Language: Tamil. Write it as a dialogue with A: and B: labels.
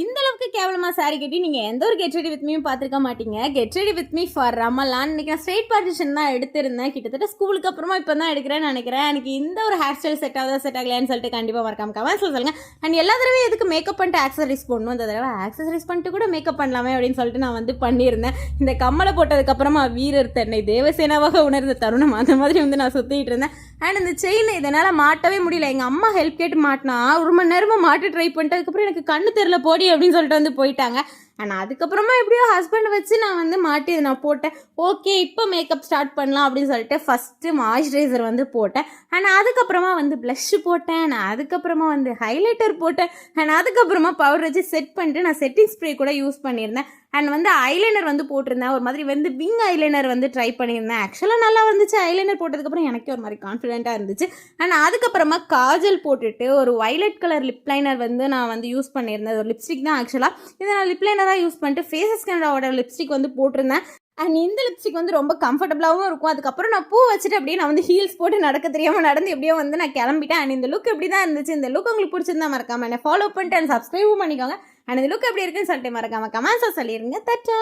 A: இந்த அளவுக்கு கேவலமா சாரி கட்டி நீங்கள் எந்த ஒரு கெட் ரெடி வித் மீயும் பார்த்துருக்க மாட்டீங்க. Get ready with me for Ramadan. இன்றைக்கி நான் ஸ்ட்ரெயிட் பார்ட்டிஷன் தான் எடுத்திருந்தேன். கிட்டத்தட்ட ஸ்கூலுக்கு அப்புறமா இப்போ தான் எடுக்கிறேன்னு நினைக்கிறேன். எனக்கு இந்த ஒரு ஹேர் ஸ்டைல் செட் ஆகலையான்னு சொல்லிட்டு கண்டிப்பாக மறக்காம கமெண்ட்ஸில் சொல்லுங்கள். அண்ட் எல்லா தடவையும் எதுக்கு மேக்கப் பண்ணிட்டு ஆக்சசரிஸ் போடணும், இந்த தடவை ஆக்சசரிஸ் பண்ணிட்டு கூட மேக்கப் பண்ணலாமே அப்படின்னு சொல்லிட்டு நான் வந்து பண்ணியிருந்தேன். இந்த கம்மலை போட்டதுக்கப்புறமா வீரர் தன்னை தேவசேனாவாக உணர்ந்த தருணம் அந்த மாதிரி வந்து நான் சுற்றிட்டு இருந்தேன். அண்ட் இந்த செயின் இதனால் மாட்டவே முடியல. எங்கள் அம்மா ஹெல்ப் கேட்டு மாட்டினா 1 மணி நேரமாக மாட்டு ட்ரை பண்ணிட்டு அதுக்கப்புறம் எனக்கு கண்ணு தெரியல போடி அப்படின்னு சொல்லிட்டு வந்து போயிட்டாங்க. ஆனால் அதுக்கப்புறமா எப்படியோ ஹஸ்பண்ட் வச்சு நான் வந்து மாட்டி அதை நான் போட்டேன். ஓகே இப்போ மேக்கப் ஸ்டார்ட் பண்ணலாம் அப்படின்னு சொல்லிட்டு ஃபஸ்ட்டு மாய்ஸ்சரைசர் வந்து போட்டேன். அண்ட் அதுக்கப்புறமா வந்து ப்ளஷ்ஷு போட்டேன். நான் அதுக்கப்புறமா வந்து ஹைலைட்டர் போட்டேன். அண்ட் அதுக்கப்புறமா பவுடர் வச்சு செட் பண்ணிட்டு நான் செட்டிங் ஸ்ப்ரே கூட யூஸ் பண்ணியிருந்தேன். அண்ட் வந்து ஐலைனர் வந்து போட்டிருந்தேன். ஒரு மாதிரி வந்து விங் ஐலைனர் வந்து ட்ரை பண்ணியிருந்தேன். ஆக்சுவலாக நல்லா வந்துச்சு. ஐலைனர் போட்டதுக்கப்புறம் எனக்கே ஒரு மாதிரி கான்ஃபிடென்ட்டாக இருந்துச்சு. அண்ட் அதுக்கப்புறமா காஜல் போட்டுட்டு ஒரு வைலட் கலர் லிப் லைனர் வந்து நான் வந்து யூஸ் பண்ணியிருந்தேன். ஒரு லிப்ஸ்டிக் தான் ஆக்சுவலாக. இதை நான் லிப் லைனராக யூஸ் பண்ணிட்டு ஃபேஸஸ் கேனடாவோட லிப்ஸ்டிக் வந்து போட்டிருந்தேன். அண்ட் இந்த லிப்ஸ்டிக் வந்து ரொம்ப கம்ஃபர்டபுளாகவும் இருக்கும். அதுக்கப்புறம் நான் பூ வச்சுட்டு அப்படியே நான் வந்து ஹீல்ஸ் போட்டு நடக்க தெரியாமல் நடந்து எப்படியோ வந்து நான் கிளம்பிட்டேன். அண்ட் இந்த லுக் எப்படி தான் இருந்துச்சு, இந்த லுக் உங்களுக்கு பிடிச்சிருந்தா மறக்காமல் என்னை ஃபாலோ பண்ணிட்டு அண்ட் சப்ஸ்கிரைபும் பண்ணிக்கோங்க. அண்ட் இந்த லுக் எப்படி இருக்குன்னு சொல்லிட்டு மறக்காமல் கமெண்ட்ஸாக சொல்லிடுங்க. தட்டா.